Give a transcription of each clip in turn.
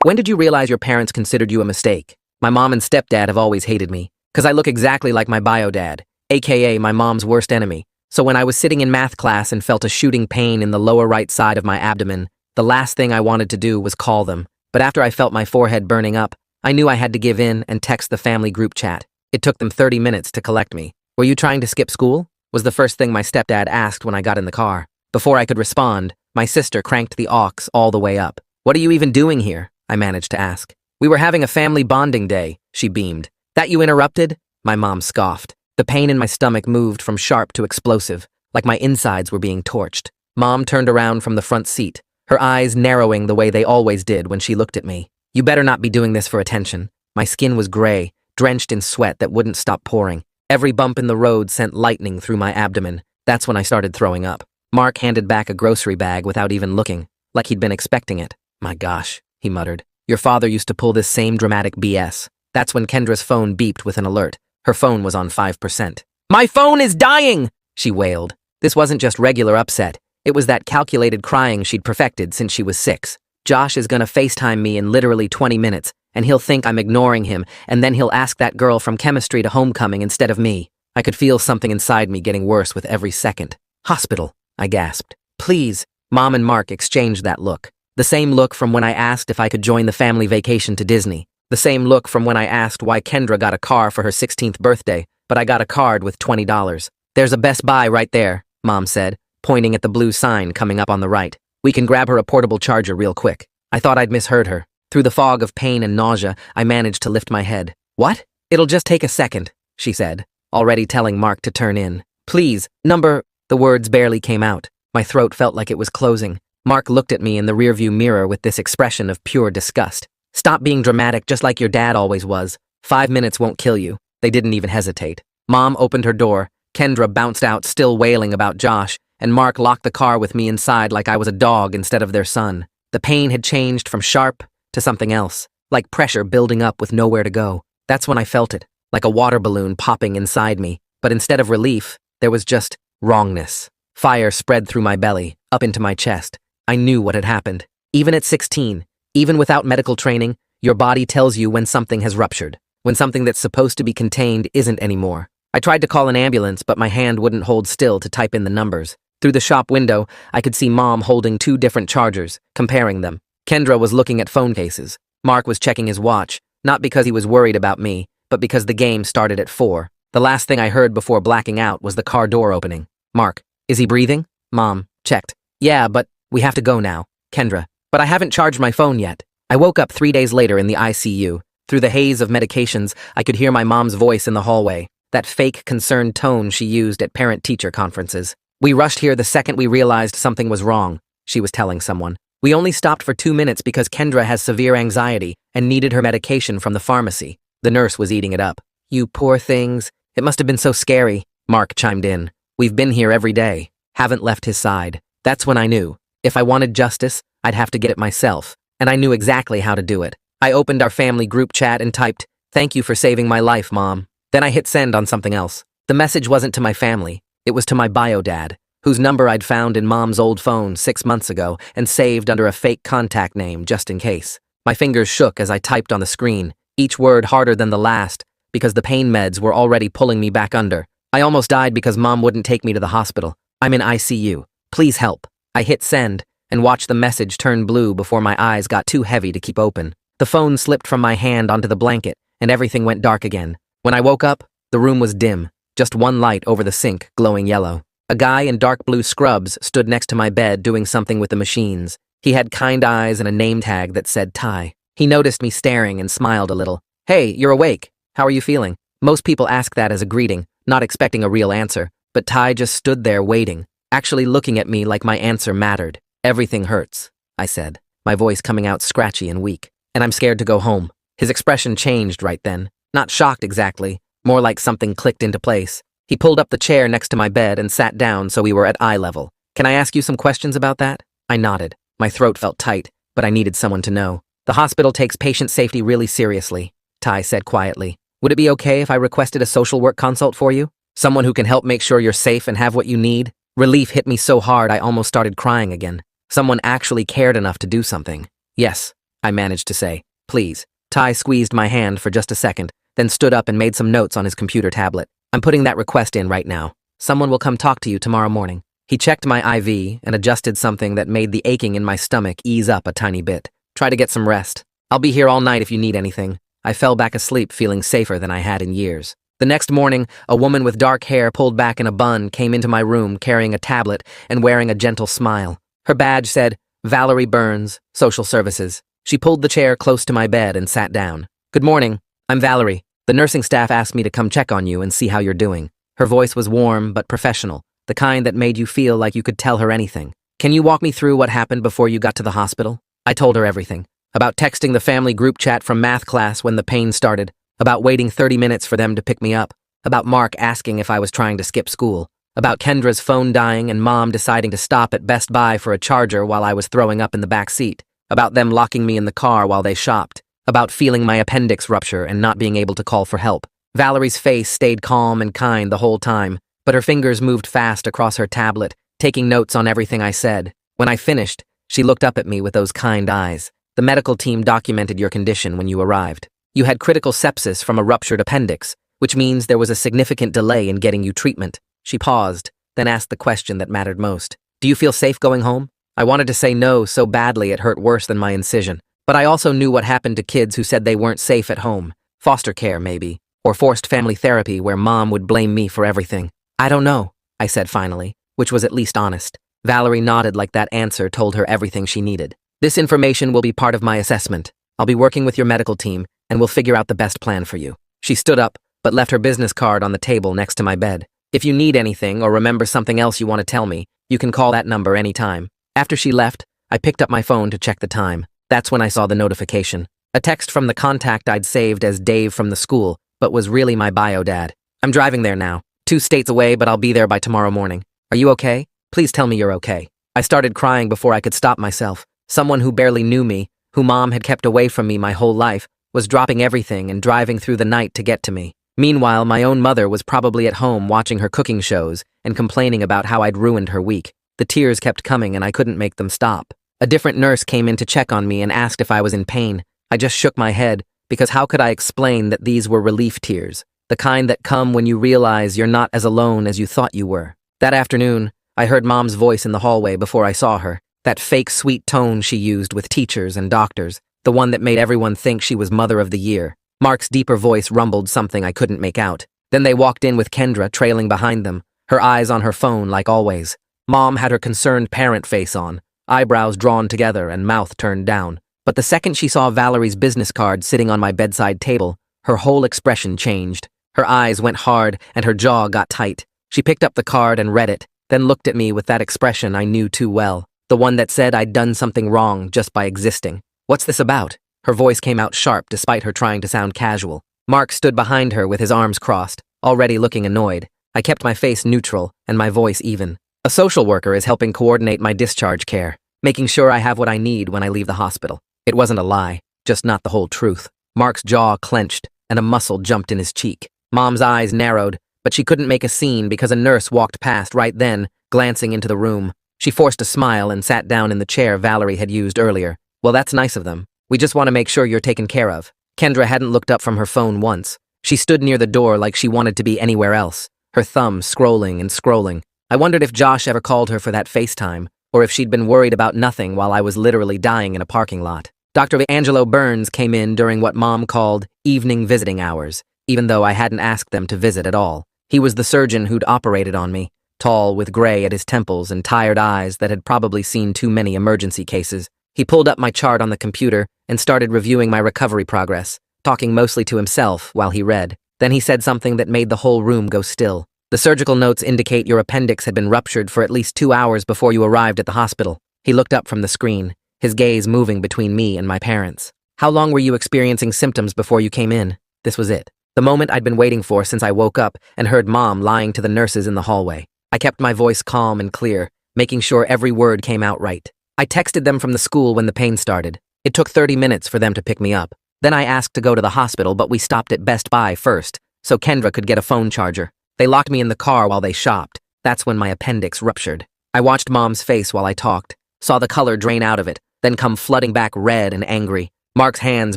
When did you realize your parents considered you a mistake? My mom and stepdad have always hated me, because I look exactly like my bio dad, aka my mom's worst enemy. So when I was sitting in math class and felt a shooting pain in the lower right side of my abdomen, the last thing I wanted to do was call them. But after I felt my forehead burning up, I knew I had to give in and text the family group chat. It took them 30 minutes to collect me. Were you trying to skip school? Was the first thing my stepdad asked when I got in the car. Before I could respond, my sister cranked the aux all the way up. What are you even doing here? I managed to ask. We were having a family bonding day, she beamed. That you interrupted? My mom scoffed. The pain in my stomach moved from sharp to explosive, like my insides were being torched. Mom turned around from the front seat, her eyes narrowing the way they always did when she looked at me. You better not be doing this for attention. My skin was gray, drenched in sweat that wouldn't stop pouring. Every bump in the road sent lightning through my abdomen. That's when I started throwing up. Mark handed back a grocery bag without even looking, like he'd been expecting it. My gosh, he muttered. Your father used to pull this same dramatic BS. That's when Kendra's phone beeped with an alert. Her phone was on 5%. My phone is dying, she wailed. This wasn't just regular upset. It was that calculated crying she'd perfected since she was 6. Josh is gonna FaceTime me in literally 20 minutes, and he'll think I'm ignoring him, and then he'll ask that girl from chemistry to homecoming instead of me. I could feel something inside me getting worse with every second. Hospital, I gasped. Please. Mom and Mark exchanged that look. The same look from when I asked if I could join the family vacation to Disney. The same look from when I asked why Kendra got a car for her 16th birthday, but I got a card with $20. There's a Best Buy right there, Mom said, pointing at the blue sign coming up on the right. We can grab her a portable charger real quick. I thought I'd misheard her. Through the fog of pain and nausea, I managed to lift my head. What? It'll just take a second, she said, already telling Mark to turn in. Please, The words barely came out. My throat felt like it was closing. Mark looked at me in the rearview mirror with this expression of pure disgust. Stop being dramatic just like your dad always was. 5 minutes won't kill you. They didn't even hesitate. Mom opened her door. Kendra bounced out, still wailing about Josh, and Mark locked the car with me inside like I was a dog instead of their son. The pain had changed from sharp to something else, like pressure building up with nowhere to go. That's when I felt it, like a water balloon popping inside me. But instead of relief, there was just wrongness. Fire spread through my belly, up into my chest. I knew what had happened. Even at 16, even without medical training, your body tells you when something has ruptured, when something that's supposed to be contained isn't anymore. I tried to call an ambulance, but my hand wouldn't hold still to type in the numbers. Through the shop window, I could see Mom holding 2 different chargers, comparing them. Kendra was looking at phone cases. Mark was checking his watch, not because he was worried about me, but because the game started at 4. The last thing I heard before blacking out was the car door opening. Mark, is he breathing? Mom checked. Yeah, but we have to go now. Kendra, but I haven't charged my phone yet. I woke up 3 days later in the ICU. Through the haze of medications, I could hear my mom's voice in the hallway, that fake, concerned tone she used at parent-teacher conferences. We rushed here the second we realized something was wrong, she was telling someone. We only stopped for 2 minutes because Kendra has severe anxiety and needed her medication from the pharmacy. The nurse was eating it up. You poor things. It must have been so scary, Mark chimed in. We've been here every day. Haven't left his side. That's when I knew. If I wanted justice, I'd have to get it myself. And I knew exactly how to do it. I opened our family group chat and typed, "Thank you for saving my life, Mom." Then I hit send on something else. The message wasn't to my family. It was to my bio dad, whose number I'd found in Mom's old phone 6 months ago and saved under a fake contact name just in case. My fingers shook as I typed on the screen, each word harder than the last, because the pain meds were already pulling me back under. I almost died because Mom wouldn't take me to the hospital. I'm in ICU. Please help. I hit send and watched the message turn blue before my eyes got too heavy to keep open. The phone slipped from my hand onto the blanket and everything went dark again. When I woke up, the room was dim, just one light over the sink, glowing yellow. A guy in dark blue scrubs stood next to my bed doing something with the machines. He had kind eyes and a name tag that said Ty. He noticed me staring and smiled a little. Hey, you're awake. How are you feeling? Most people ask that as a greeting, not expecting a real answer, but Ty just stood there waiting, actually looking at me like my answer mattered. Everything hurts, I said, my voice coming out scratchy and weak, and I'm scared to go home. His expression changed right then, not shocked exactly, more like something clicked into place. He pulled up the chair next to my bed and sat down so we were at eye level. Can I ask you some questions about that? I nodded. My throat felt tight, but I needed someone to know. The hospital takes patient safety really seriously, Ty said quietly. Would it be okay if I requested a social work consult for you? Someone who can help make sure you're safe and have what you need? Relief hit me so hard I almost started crying again. Someone actually cared enough to do something. Yes, I managed to say. Please. Ty squeezed my hand for just a second, then stood up and made some notes on his computer tablet. I'm putting that request in right now. Someone will come talk to you tomorrow morning. He checked my IV and adjusted something that made the aching in my stomach ease up a tiny bit. Try to get some rest. I'll be here all night if you need anything. I fell back asleep feeling safer than I had in years. The next morning, a woman with dark hair pulled back in a bun came into my room carrying a tablet and wearing a gentle smile. Her badge said, Valerie Burns, Social Services. She pulled the chair close to my bed and sat down. Good morning. I'm Valerie. The nursing staff asked me to come check on you and see how you're doing. Her voice was warm but professional, the kind that made you feel like you could tell her anything. Can you walk me through what happened before you got to the hospital? I told her everything. About texting the family group chat from math class when the pain started. About waiting 30 minutes for them to pick me up. About Mark asking if I was trying to skip school. About Kendra's phone dying and Mom deciding to stop at Best Buy for a charger while I was throwing up in the back seat. About them locking me in the car while they shopped. About feeling my appendix rupture and not being able to call for help. Valerie's face stayed calm and kind the whole time, but her fingers moved fast across her tablet, taking notes on everything I said. When I finished, she looked up at me with those kind eyes. The medical team documented your condition when you arrived. You had critical sepsis from a ruptured appendix, which means there was a significant delay in getting you treatment. She paused, then asked the question that mattered most. Do you feel safe going home? I wanted to say no so badly it hurt worse than my incision. But I also knew what happened to kids who said they weren't safe at home. Foster care, maybe. Or forced family therapy where Mom would blame me for everything. I don't know, I said finally, which was at least honest. Valerie nodded like that answer told her everything she needed. This information will be part of my assessment. I'll be working with your medical team, and we'll figure out the best plan for you. She stood up, but left her business card on the table next to my bed. If you need anything or remember something else you want to tell me, you can call that number anytime. After she left, I picked up my phone to check the time. That's when I saw the notification. A text from the contact I'd saved as Dave from the school, but was really my bio dad. I'm driving there now. 2 states away, but I'll be there by tomorrow morning. Are you okay? Please tell me you're okay. I started crying before I could stop myself. Someone who barely knew me, who Mom had kept away from me my whole life, was dropping everything and driving through the night to get to me. Meanwhile, my own mother was probably at home watching her cooking shows and complaining about how I'd ruined her week. The tears kept coming and I couldn't make them stop. A different nurse came in to check on me and asked if I was in pain. I just shook my head, because how could I explain that these were relief tears, the kind that come when you realize you're not as alone as you thought you were. That afternoon, I heard Mom's voice in the hallway before I saw her, that fake sweet tone she used with teachers and doctors, the one that made everyone think she was Mother of the Year. Mark's deeper voice rumbled something I couldn't make out. Then they walked in with Kendra trailing behind them, her eyes on her phone like always. Mom had her concerned parent face on, eyebrows drawn together and mouth turned down. But the second she saw Valerie's business card sitting on my bedside table, her whole expression changed. Her eyes went hard and her jaw got tight. She picked up the card and read it, then looked at me with that expression I knew too well, the one that said I'd done something wrong just by existing. What's this about? Her voice came out sharp despite her trying to sound casual. Mark stood behind her with his arms crossed, already looking annoyed. I kept my face neutral and my voice even. A social worker is helping coordinate my discharge care, making sure I have what I need when I leave the hospital. It wasn't a lie, just not the whole truth. Mark's jaw clenched and a muscle jumped in his cheek. Mom's eyes narrowed, but she couldn't make a scene because a nurse walked past right then, glancing into the room. She forced a smile and sat down in the chair Valerie had used earlier. Well, that's nice of them. We just want to make sure you're taken care of. Kendra hadn't looked up from her phone once. She stood near the door like she wanted to be anywhere else, her thumb scrolling and scrolling. I wondered if Josh ever called her for that FaceTime, or if she'd been worried about nothing while I was literally dying in a parking lot. Dr. Angelo Burns came in during what Mom called evening visiting hours, even though I hadn't asked them to visit at all. He was the surgeon who'd operated on me, tall with gray at his temples and tired eyes that had probably seen too many emergency cases. He pulled up my chart on the computer and started reviewing my recovery progress, talking mostly to himself while he read. Then he said something that made the whole room go still. The surgical notes indicate your appendix had been ruptured for at least 2 hours before you arrived at the hospital. He looked up from the screen, his gaze moving between me and my parents. How long were you experiencing symptoms before you came in? This was it. The moment I'd been waiting for since I woke up and heard Mom lying to the nurses in the hallway. I kept my voice calm and clear, making sure every word came out right. I texted them from the school when the pain started. It took 30 minutes for them to pick me up. Then I asked to go to the hospital, but we stopped at Best Buy first, so Kendra could get a phone charger. They locked me in the car while they shopped. That's when my appendix ruptured. I watched Mom's face while I talked, saw the color drain out of it, then come flooding back red and angry. Mark's hands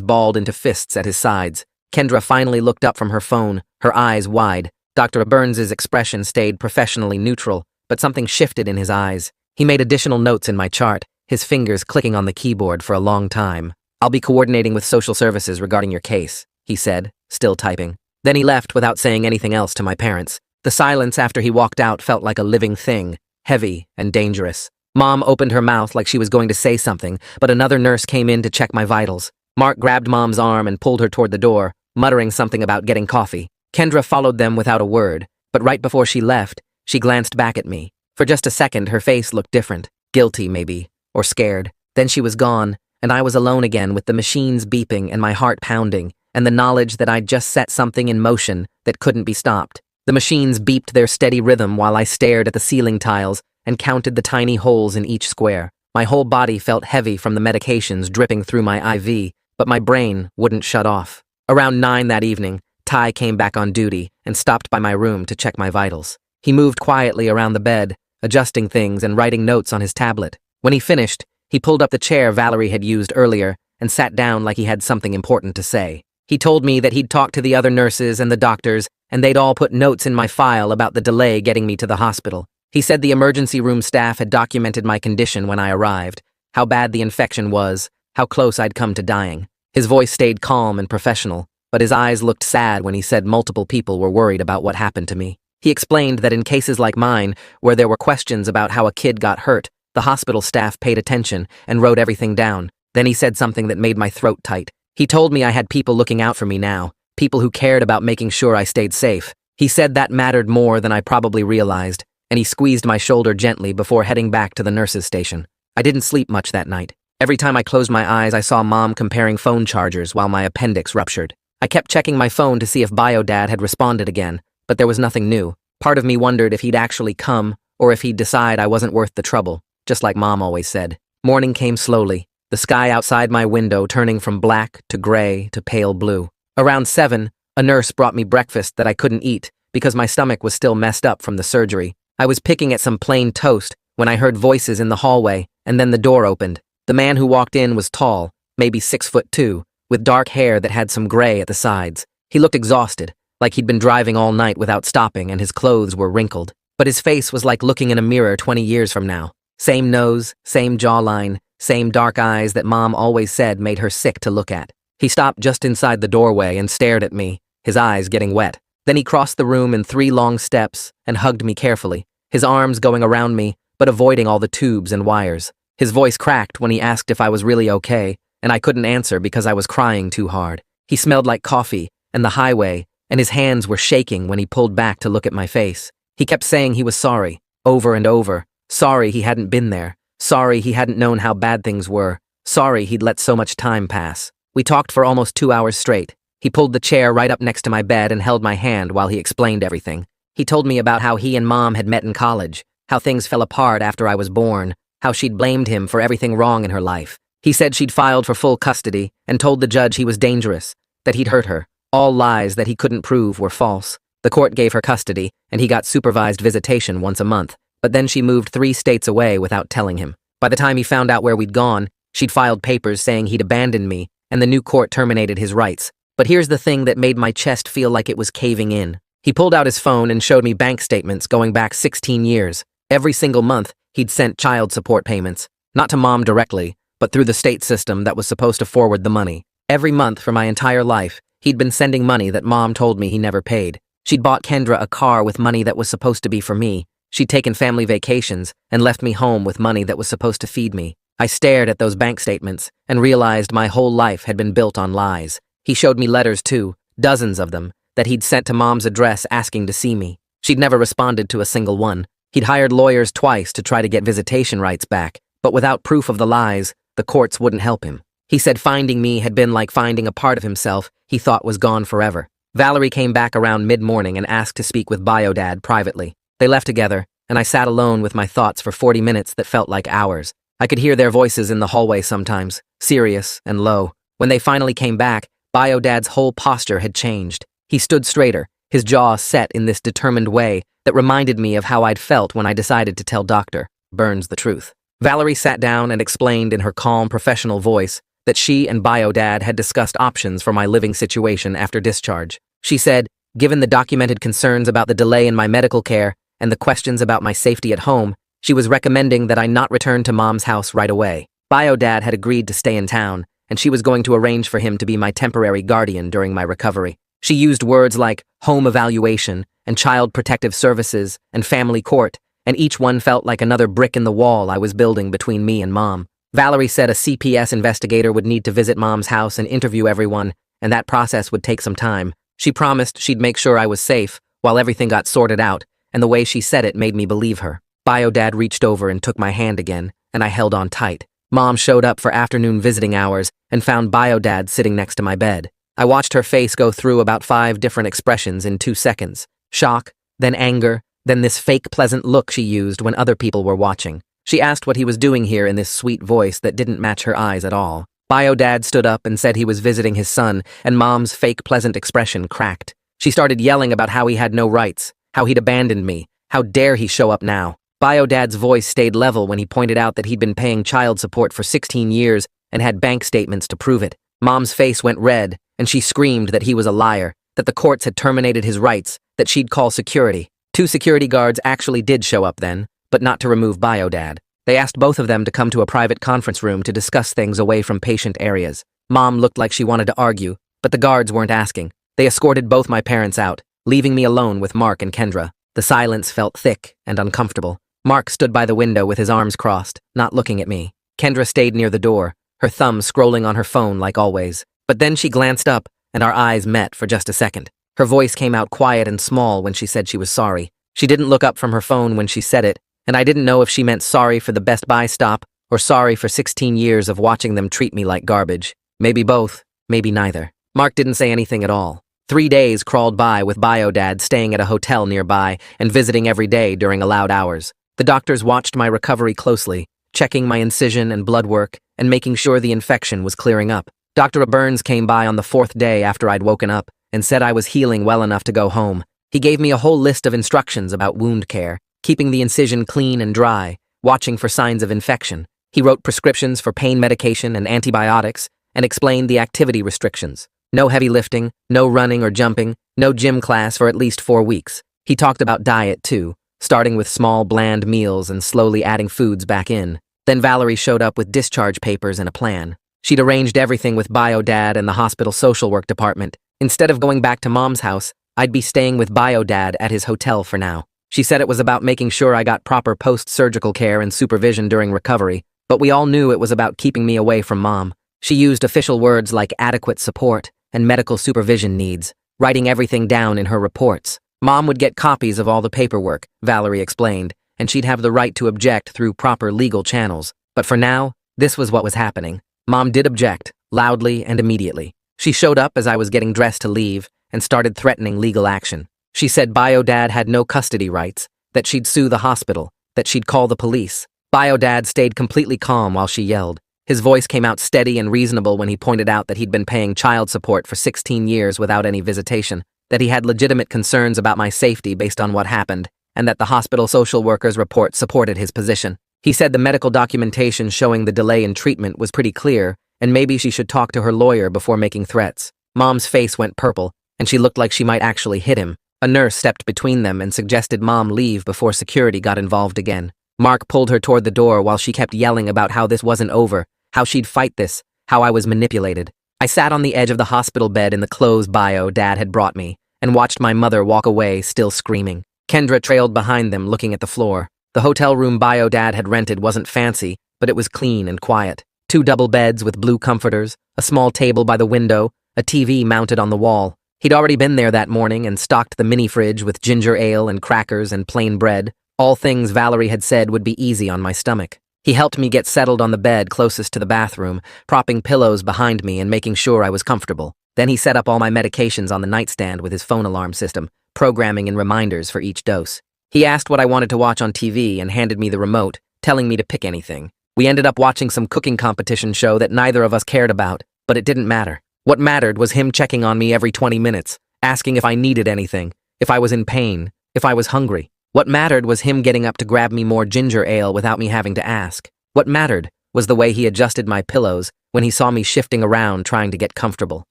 balled into fists at his sides. Kendra finally looked up from her phone, her eyes wide. Dr. Burns's expression stayed professionally neutral, but something shifted in his eyes. He made additional notes in my chart, his fingers clicking on the keyboard for a long time. "I'll be coordinating with social services regarding your case," he said, still typing. Then he left without saying anything else to my parents. The silence after he walked out felt like a living thing, heavy and dangerous. Mom opened her mouth like she was going to say something, but another nurse came in to check my vitals. Mark grabbed Mom's arm and pulled her toward the door, muttering something about getting coffee. Kendra followed them without a word, but right before she left, she glanced back at me. For just a second, her face looked different. Guilty, maybe, or scared. Then she was gone, and I was alone again with the machines beeping and my heart pounding, and the knowledge that I'd just set something in motion that couldn't be stopped. The machines beeped their steady rhythm while I stared at the ceiling tiles and counted the tiny holes in each square. My whole body felt heavy from the medications dripping through my IV, but my brain wouldn't shut off. Around 9 that evening, Ty came back on duty and stopped by my room to check my vitals. He moved quietly around the bed, adjusting things and writing notes on his tablet. When he finished, he pulled up the chair Valerie had used earlier and sat down like he had something important to say. He told me that he'd talked to the other nurses and the doctors, and they'd all put notes in my file about the delay getting me to the hospital. He said the emergency room staff had documented my condition when I arrived, how bad the infection was, how close I'd come to dying. His voice stayed calm and professional, but his eyes looked sad when he said multiple people were worried about what happened to me. He explained that in cases like mine, where there were questions about how a kid got hurt, the hospital staff paid attention and wrote everything down. Then he said something that made my throat tight. He told me I had people looking out for me now, people who cared about making sure I stayed safe. He said that mattered more than I probably realized, and he squeezed my shoulder gently before heading back to the nurse's station. I didn't sleep much that night. Every time I closed my eyes, I saw Mom comparing phone chargers while my appendix ruptured. I kept checking my phone to see if Bio-Dad had responded again, but there was nothing new. Part of me wondered if he'd actually come, or if he'd decide I wasn't worth the trouble, just like Mom always said. Morning came slowly, the sky outside my window turning from black to gray to pale blue. Around 7, a nurse brought me breakfast that I couldn't eat because my stomach was still messed up from the surgery. I was picking at some plain toast when I heard voices in the hallway, and then the door opened. The man who walked in was tall, maybe 6'2", with dark hair that had some gray at the sides. He looked exhausted, like he'd been driving all night without stopping and his clothes were wrinkled. But his face was like looking in a mirror 20 years from now. Same nose, same jawline, same dark eyes that Mom always said made her sick to look at. He stopped just inside the doorway and stared at me, his eyes getting wet. Then he crossed the room in 3 long steps and hugged me carefully, his arms going around me, but avoiding all the tubes and wires. His voice cracked when he asked if I was really okay, and I couldn't answer because I was crying too hard. He smelled like coffee and the highway, and his hands were shaking when he pulled back to look at my face. He kept saying he was sorry, over and over. Sorry he hadn't been there. Sorry he hadn't known how bad things were. Sorry he'd let so much time pass. We talked for almost 2 hours straight. He pulled the chair right up next to my bed and held my hand while he explained everything. He told me about how he and Mom had met in college, how things fell apart after I was born, how she'd blamed him for everything wrong in her life. He said she'd filed for full custody and told the judge he was dangerous, that he'd hurt her. All lies that he couldn't prove were false. The court gave her custody, and he got supervised visitation once a month, but then she moved 3 states away without telling him. By the time he found out where we'd gone, she'd filed papers saying he'd abandoned me, and the new court terminated his rights. But here's the thing that made my chest feel like it was caving in. He pulled out his phone and showed me bank statements going back 16 years. Every single month, he'd sent child support payments, not to Mom directly, but through the state system that was supposed to forward the money. Every month for my entire life, he'd been sending money that Mom told me he never paid. She'd bought Kendra a car with money that was supposed to be for me. She'd taken family vacations and left me home with money that was supposed to feed me. I stared at those bank statements and realized my whole life had been built on lies. He showed me letters too, dozens of them, that he'd sent to Mom's address asking to see me. She'd never responded to a single one. He'd hired lawyers twice to try to get visitation rights back, but without proof of the lies, the courts wouldn't help him. He said finding me had been like finding a part of himself he thought was gone forever. Valerie came back around mid-morning and asked to speak with Bio-Dad privately. They left together, and I sat alone with my thoughts for 40 minutes that felt like hours. I could hear their voices in the hallway sometimes, serious and low. When they finally came back, Bio-Dad's whole posture had changed. He stood straighter, his jaw set in this determined way that reminded me of how I'd felt when I decided to tell Dr. Burns the truth. Valerie sat down and explained in her calm, professional voice that she and Biodad had discussed options for my living situation after discharge. She said, given the documented concerns about the delay in my medical care and the questions about my safety at home, she was recommending that I not return to Mom's house right away. Biodad had agreed to stay in town, and she was going to arrange for him to be my temporary guardian during my recovery. She used words like home evaluation and child protective services and family court, and each one felt like another brick in the wall I was building between me and Mom. Valerie said a CPS investigator would need to visit Mom's house and interview everyone, and that process would take some time. She promised she'd make sure I was safe while everything got sorted out, and the way she said it made me believe her. Biodad reached over and took my hand again, and I held on tight. Mom showed up for afternoon visiting hours and found Biodad sitting next to my bed. I watched her face go through about 5 different expressions in 2 seconds. Shock, then anger, then this fake pleasant look she used when other people were watching. She asked what he was doing here in this sweet voice that didn't match her eyes at all. Biodad stood up and said he was visiting his son, and Mom's fake pleasant expression cracked. She started yelling about how he had no rights, how he'd abandoned me, how dare he show up now. Biodad's voice stayed level when he pointed out that he'd been paying child support for 16 years and had bank statements to prove it. Mom's face went red, and she screamed that he was a liar, that the courts had terminated his rights, that she'd call security. 2 security guards actually did show up then, but not to remove Biodad. They asked both of them to come to a private conference room to discuss things away from patient areas. Mom looked like she wanted to argue, but the guards weren't asking. They escorted both my parents out, leaving me alone with Mark and Kendra. The silence felt thick and uncomfortable. Mark stood by the window with his arms crossed, not looking at me. Kendra stayed near the door, her thumb scrolling on her phone like always. But then she glanced up, and our eyes met for just a second. Her voice came out quiet and small when she said she was sorry. She didn't look up from her phone when she said it, and I didn't know if she meant sorry for the Best Buy stop or sorry for 16 years of watching them treat me like garbage. Maybe both, maybe neither. Mark didn't say anything at all. 3 days crawled by with Biodad staying at a hotel nearby and visiting every day during allowed hours. The doctors watched my recovery closely, checking my incision and blood work and making sure the infection was clearing up. Dr. Burns came by on the 4th day after I'd woken up and said I was healing well enough to go home. He gave me a whole list of instructions about wound care, keeping the incision clean and dry, watching for signs of infection. He wrote prescriptions for pain medication and antibiotics and explained the activity restrictions. No heavy lifting, no running or jumping, no gym class for at least 4 weeks. He talked about diet too, starting with small, bland meals and slowly adding foods back in. Then Valerie showed up with discharge papers and a plan. She'd arranged everything with Biodad and the hospital social work department. Instead of going back to Mom's house, I'd be staying with Biodad at his hotel for now. She said it was about making sure I got proper post-surgical care and supervision during recovery, but we all knew it was about keeping me away from Mom. She used official words like adequate support and medical supervision needs, writing everything down in her reports. Mom would get copies of all the paperwork, Valerie explained, and she'd have the right to object through proper legal channels. But for now, this was what was happening. Mom did object, loudly and immediately. She showed up as I was getting dressed to leave and started threatening legal action. She said Biodad had no custody rights, that she'd sue the hospital, that she'd call the police. Biodad stayed completely calm while she yelled. His voice came out steady and reasonable when he pointed out that he'd been paying child support for 16 years without any visitation, that he had legitimate concerns about my safety based on what happened, and that the hospital social worker's report supported his position. He said the medical documentation showing the delay in treatment was pretty clear, and maybe she should talk to her lawyer before making threats. Mom's face went purple, and she looked like she might actually hit him. A nurse stepped between them and suggested Mom leave before security got involved again. Mark pulled her toward the door while she kept yelling about how this wasn't over, how she'd fight this, how I was manipulated. I sat on the edge of the hospital bed in the clothes Biodad had brought me and watched my mother walk away, still screaming. Kendra trailed behind them, looking at the floor. The hotel room Biodad had rented wasn't fancy, but it was clean and quiet. 2 double beds with blue comforters, a small table by the window, a TV mounted on the wall. He'd already been there that morning and stocked the mini fridge with ginger ale and crackers and plain bread, all things Valerie had said would be easy on my stomach. He helped me get settled on the bed closest to the bathroom, propping pillows behind me and making sure I was comfortable. Then he set up all my medications on the nightstand with his phone alarm system, programming and reminders for each dose. He asked what I wanted to watch on TV and handed me the remote, telling me to pick anything. We ended up watching some cooking competition show that neither of us cared about, but it didn't matter. What mattered was him checking on me every 20 minutes, asking if I needed anything, if I was in pain, if I was hungry. What mattered was him getting up to grab me more ginger ale without me having to ask. What mattered was the way he adjusted my pillows when he saw me shifting around trying to get comfortable.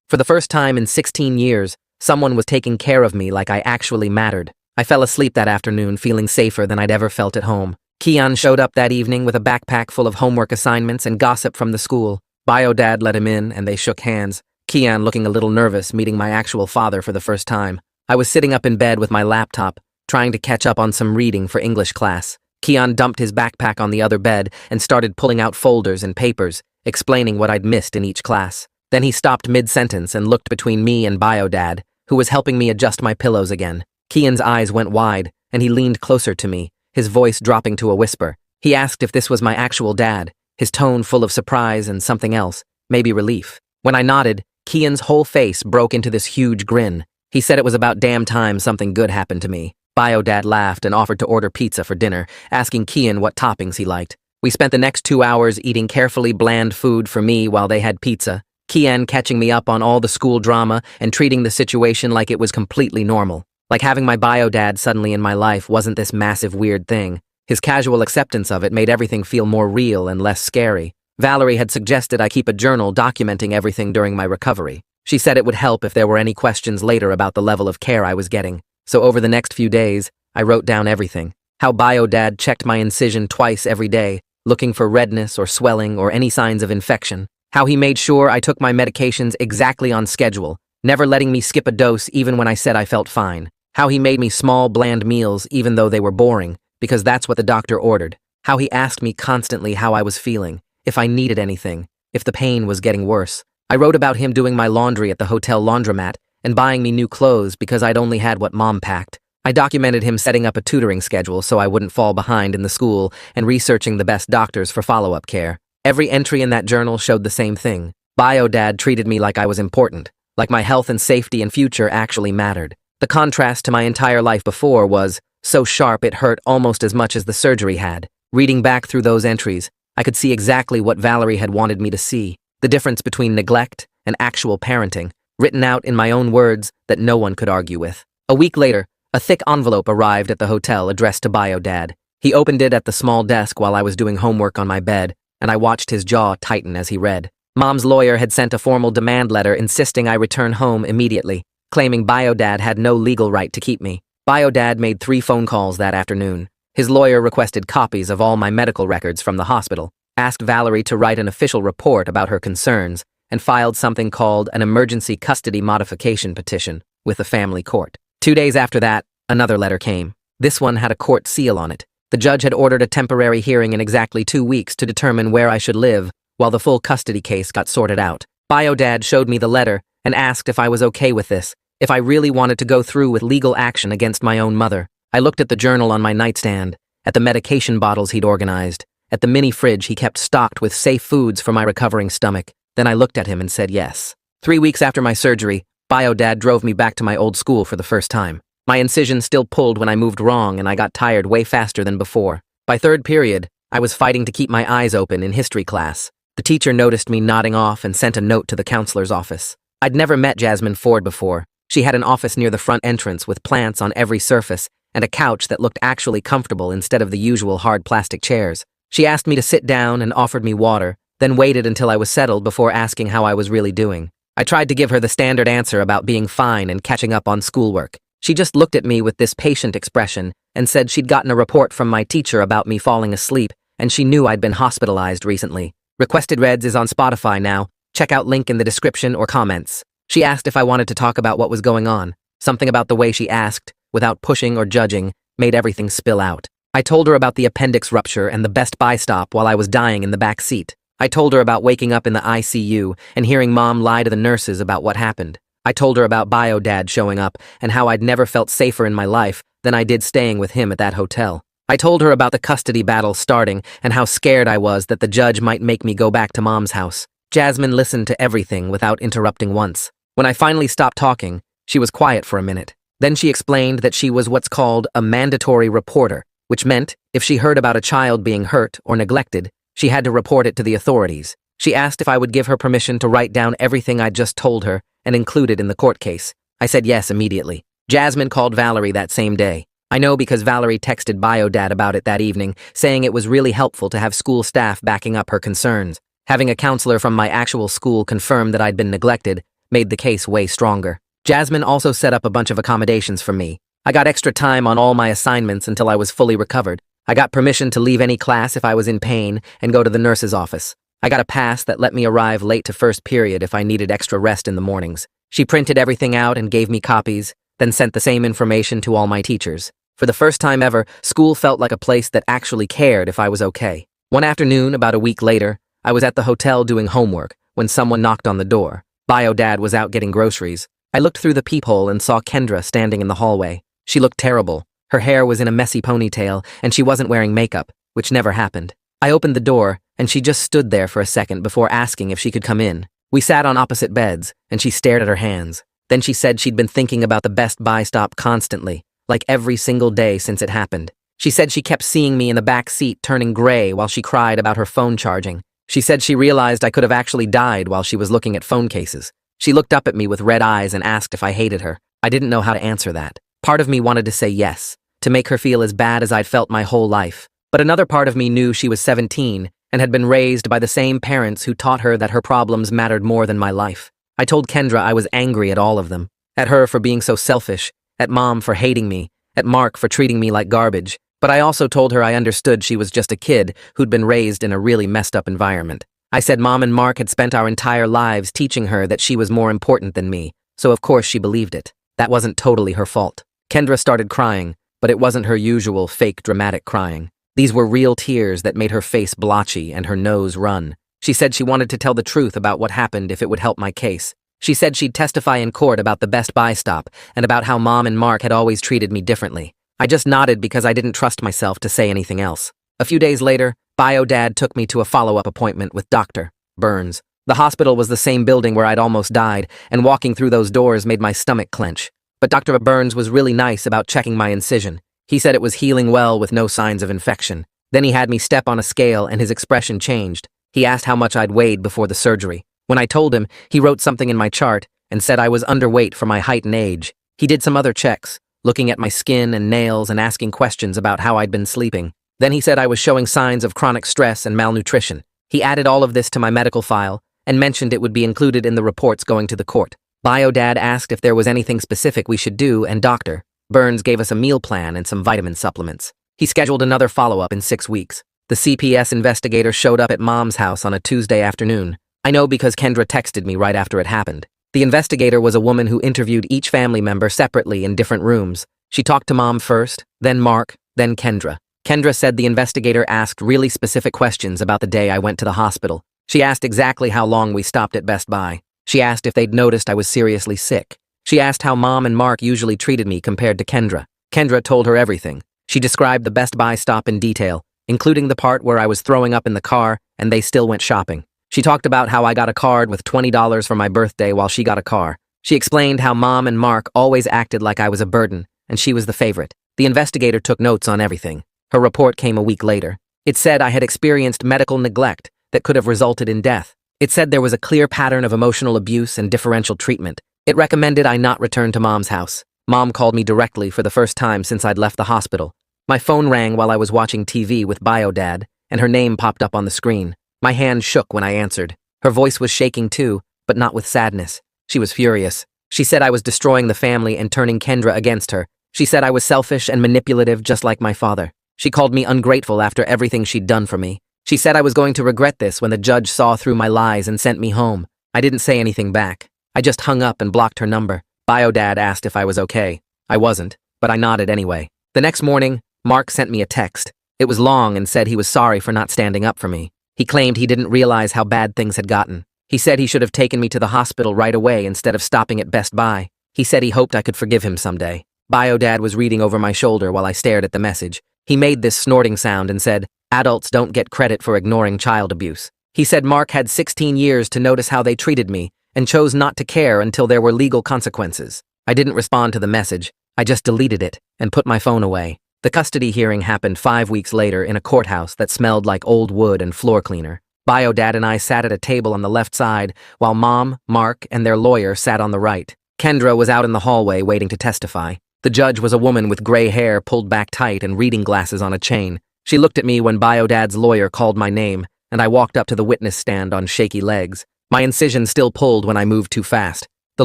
For the first time in 16 years, someone was taking care of me like I actually mattered. I fell asleep that afternoon feeling safer than I'd ever felt at home. Kian showed up that evening with a backpack full of homework assignments and gossip from the school. Bio Dad let him in and they shook hands, Kian looking a little nervous meeting my actual father for the first time. I was sitting up in bed with my laptop, trying to catch up on some reading for English class. Kian dumped his backpack on the other bed and started pulling out folders and papers, explaining what I'd missed in each class. Then he stopped mid-sentence and looked between me and Bio Dad, who was helping me adjust my pillows again. Kian's eyes went wide, and he leaned closer to me, his voice dropping to a whisper. He asked if this was my actual dad, his tone full of surprise and something else, maybe relief. When I nodded, Kian's whole face broke into this huge grin. He said it was about damn time something good happened to me. Bio Dad laughed and offered to order pizza for dinner, asking Kian what toppings he liked. We spent the next 2 hours eating carefully bland food for me while they had pizza, Kian catching me up on all the school drama and treating the situation like it was completely normal. Like having my bio dad suddenly in my life wasn't this massive weird thing. His casual acceptance of it made everything feel more real and less scary. Valerie had suggested I keep a journal documenting everything during my recovery. She said it would help if there were any questions later about the level of care I was getting. So over the next few days, I wrote down everything. How bio dad checked my incision twice every day, looking for redness or swelling or any signs of infection. How he made sure I took my medications exactly on schedule, never letting me skip a dose even when I said I felt fine. How he made me small, bland meals even though they were boring, because that's what the doctor ordered. How he asked me constantly how I was feeling, if I needed anything, if the pain was getting worse. I wrote about him doing my laundry at the hotel laundromat and buying me new clothes because I'd only had what Mom packed. I documented him setting up a tutoring schedule so I wouldn't fall behind in the school and researching the best doctors for follow-up care. Every entry in that journal showed the same thing. Bio Dad treated me like I was important, like my health and safety and future actually mattered. The contrast to my entire life before was so sharp it hurt almost as much as the surgery had. Reading back through those entries, I could see exactly what Valerie had wanted me to see, the difference between neglect and actual parenting, written out in my own words that no one could argue with. A week later, a thick envelope arrived at the hotel addressed to Bio Dad. He opened it at the small desk while I was doing homework on my bed, and I watched his jaw tighten as he read. Mom's lawyer had sent a formal demand letter insisting I return home immediately, claiming Bio Dad had no legal right to keep me. Bio Dad made 3 phone calls that afternoon. His lawyer requested copies of all my medical records from the hospital, asked Valerie to write an official report about her concerns, and filed something called an emergency custody modification petition with the family court. 2 days after that, another letter came. This one had a court seal on it. The judge had ordered a temporary hearing in exactly 2 weeks to determine where I should live while the full custody case got sorted out. Bio Dad showed me the letter and asked if I was okay with this, if I really wanted to go through with legal action against my own mother. I looked at the journal on my nightstand, at the medication bottles he'd organized, at the mini fridge he kept stocked with safe foods for my recovering stomach. Then I looked at him and said yes. 3 weeks after my surgery, Bio Dad drove me back to my old school for the first time. My incision still pulled when I moved wrong and I got tired way faster than before. By third period, I was fighting to keep my eyes open in history class. The teacher noticed me nodding off and sent a note to the counselor's office. I'd never met Jasmine Ford before. She had an office near the front entrance with plants on every surface and a couch that looked actually comfortable instead of the usual hard plastic chairs. She asked me to sit down and offered me water, then waited until I was settled before asking how I was really doing. I tried to give her the standard answer about being fine and catching up on schoolwork. She just looked at me with this patient expression and said she'd gotten a report from my teacher about me falling asleep and she knew I'd been hospitalized recently. Requested Reds is on Spotify now. Check out link in the description or comments. She asked if I wanted to talk about what was going on. Something about the way she asked, without pushing or judging, made everything spill out. I told her about the appendix rupture and the Best Buy stop while I was dying in the back seat. I told her about waking up in the ICU and hearing Mom lie to the nurses about what happened. I told her about Bio Dad showing up and how I'd never felt safer in my life than I did staying with him at that hotel. I told her about the custody battle starting and how scared I was that the judge might make me go back to Mom's house. Jasmine listened to everything without interrupting once. When I finally stopped talking, she was quiet for a minute. Then she explained that she was what's called a mandatory reporter, which meant if she heard about a child being hurt or neglected, she had to report it to the authorities. She asked if I would give her permission to write down everything I'd just told her and include it in the court case. I said yes immediately. Jasmine called Valerie that same day. I know because Valerie texted Biodad about it that evening, saying it was really helpful to have school staff backing up her concerns. Having a counselor from my actual school confirm that I'd been neglected made the case way stronger. Jasmine also set up a bunch of accommodations for me. I got extra time on all my assignments until I was fully recovered. I got permission to leave any class if I was in pain and go to the nurse's office. I got a pass that let me arrive late to first period if I needed extra rest in the mornings. She printed everything out and gave me copies, then sent the same information to all my teachers. For the first time ever, school felt like a place that actually cared if I was okay. One afternoon, about a week later, I was at the hotel doing homework when someone knocked on the door. Biodad was out getting groceries. I looked through the peephole and saw Kendra standing in the hallway. She looked terrible. Her hair was in a messy ponytail, and she wasn't wearing makeup, which never happened. I opened the door, and she just stood there for a second before asking if she could come in. We sat on opposite beds, and she stared at her hands. Then she said she'd been thinking about the Best Buy stop constantly, like every single day since it happened. She said she kept seeing me in the back seat turning gray while she cried about her phone charging. She said she realized I could have actually died while she was looking at phone cases. She looked up at me with red eyes and asked if I hated her. I didn't know how to answer that. Part of me wanted to say yes, to make her feel as bad as I'd felt my whole life. But another part of me knew she was 17 and had been raised by the same parents who taught her that her problems mattered more than my life. I told Kendra I was angry at all of them. At her for being so selfish, at Mom for hating me, at Mark for treating me like garbage. But I also told her I understood she was just a kid who'd been raised in a really messed up environment. I said Mom and Mark had spent our entire lives teaching her that she was more important than me, so of course she believed it. That wasn't totally her fault. Kendra started crying, but it wasn't her usual fake dramatic crying. These were real tears that made her face blotchy and her nose run. She said she wanted to tell the truth about what happened if it would help my case. She said she'd testify in court about the Best Buy stop and about how Mom and Mark had always treated me differently. I just nodded because I didn't trust myself to say anything else. A few days later, Biodad took me to a follow-up appointment with Dr. Burns. The hospital was the same building where I'd almost died, and walking through those doors made my stomach clench. But Dr. Burns was really nice about checking my incision. He said it was healing well with no signs of infection. Then he had me step on a scale and his expression changed. He asked how much I'd weighed before the surgery. When I told him, he wrote something in my chart and said I was underweight for my height and age. He did some other checks, looking at my skin and nails and asking questions about how I'd been sleeping. Then he said I was showing signs of chronic stress and malnutrition. He added all of this to my medical file and mentioned it would be included in the reports going to the court. Biodad asked if there was anything specific we should do, and Dr. Burns gave us a meal plan and some vitamin supplements. He scheduled another follow-up in 6 weeks. The CPS investigator showed up at Mom's house on a Tuesday afternoon. I know because Kendra texted me right after it happened. The investigator was a woman who interviewed each family member separately in different rooms. She talked to Mom first, then Mark, then Kendra. Kendra said the investigator asked really specific questions about the day I went to the hospital. She asked exactly how long we stopped at Best Buy. She asked if they'd noticed I was seriously sick. She asked how Mom and Mark usually treated me compared to Kendra. Kendra told her everything. She described the Best Buy stop in detail, including the part where I was throwing up in the car and they still went shopping. She talked about how I got a card with $20 for my birthday while she got a car. She explained how Mom and Mark always acted like I was a burden, and she was the favorite. The investigator took notes on everything. Her report came a week later. It said I had experienced medical neglect that could have resulted in death. It said there was a clear pattern of emotional abuse and differential treatment. It recommended I not return to Mom's house. Mom called me directly for the first time since I'd left the hospital. My phone rang while I was watching TV with Biodad, and her name popped up on the screen. My hand shook when I answered. Her voice was shaking too, but not with sadness. She was furious. She said I was destroying the family and turning Kendra against her. She said I was selfish and manipulative just like my father. She called me ungrateful after everything she'd done for me. She said I was going to regret this when the judge saw through my lies and sent me home. I didn't say anything back. I just hung up and blocked her number. Biodad asked if I was okay. I wasn't, but I nodded anyway. The next morning, Mark sent me a text. It was long and said he was sorry for not standing up for me. He claimed he didn't realize how bad things had gotten. He said he should have taken me to the hospital right away instead of stopping at Best Buy. He said he hoped I could forgive him someday. Biodad was reading over my shoulder while I stared at the message. He made this snorting sound and said, "Adults don't get credit for ignoring child abuse." He said Mark had 16 years to notice how they treated me and chose not to care until there were legal consequences. I didn't respond to the message. I just deleted it and put my phone away. The custody hearing happened 5 weeks later in a courthouse that smelled like old wood and floor cleaner. Biodad and I sat at a table on the left side, while Mom, Mark, and their lawyer sat on the right. Kendra was out in the hallway waiting to testify. The judge was a woman with gray hair pulled back tight and reading glasses on a chain. She looked at me when Biodad's lawyer called my name, and I walked up to the witness stand on shaky legs. My incision still pulled when I moved too fast. The